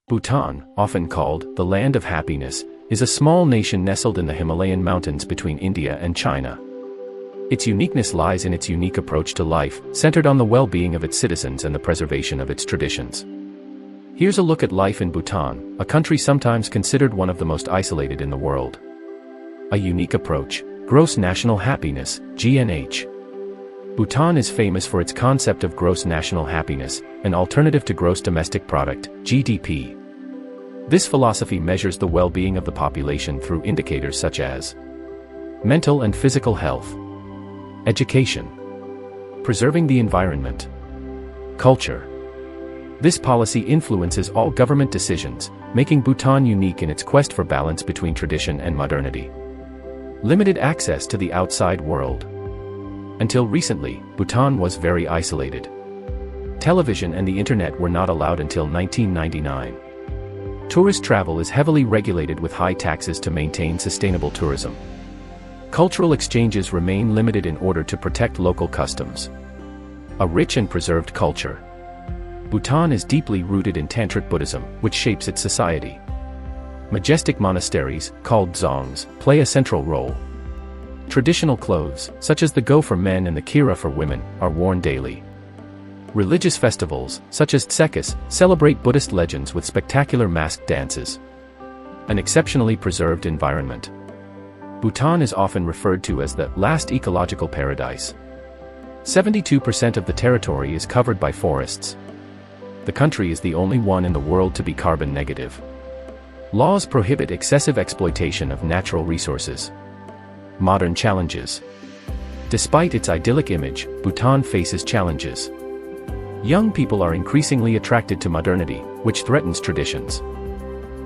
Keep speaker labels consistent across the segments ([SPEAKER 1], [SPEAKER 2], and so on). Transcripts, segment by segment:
[SPEAKER 1] Bhutan, often called the Land of Happiness, is a small nation nestled in the Himalayan mountains between India and China. Its uniqueness lies in its unique approach to life, centered on the well-being of its citizens and the preservation of its traditions. Here's a look at life in Bhutan, a country sometimes considered one of the most isolated in the world. A unique approach. Gross national happiness, GNH. Bhutan is famous for its concept of gross national happiness, an alternative to gross domestic product, GDP. This philosophy measures the well-being of the population through indicators such as mental and physical health, education, preserving the environment, culture. This policy influences all government decisions, making Bhutan unique in its quest for balance between tradition and modernity. Limited access to the outside world. Until recently, Bhutan was very isolated. Television and the internet were not allowed until 1999. Tourist travel is heavily regulated with high taxes to maintain sustainable tourism. Cultural exchanges remain limited in order to protect local customs. A rich and preserved culture. Bhutan is deeply rooted in Tantric Buddhism, which shapes its society. Majestic monasteries, called dzongs, play a central role. Traditional clothes, such as the go for men and the kira for women, are worn daily. Religious festivals, such as Tsekis, celebrate Buddhist legends with spectacular masked dances. An exceptionally preserved environment. Bhutan is often referred to as the last ecological paradise. 72% of the territory is covered by forests. The country is the only one in the world to be carbon negative. Laws prohibit excessive exploitation of natural resources. Modern challenges. Despite its idyllic image, Bhutan faces challenges. Young people are increasingly attracted to modernity, which threatens traditions.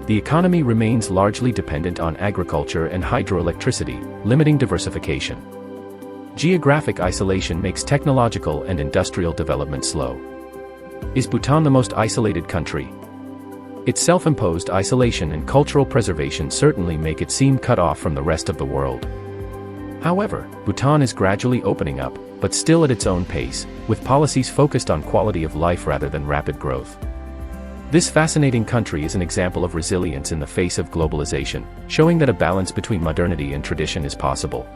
[SPEAKER 1] The economy remains largely dependent on agriculture and hydroelectricity, limiting diversification. Geographic isolation makes technological and industrial development slow. Is Bhutan the most isolated country? Its self-imposed isolation and cultural preservation certainly make it seem cut off from the rest of the world. However, Bhutan is gradually opening up, but still at its own pace, with policies focused on quality of life rather than rapid growth. This fascinating country is an example of resilience in the face of globalization, showing that a balance between modernity and tradition is possible.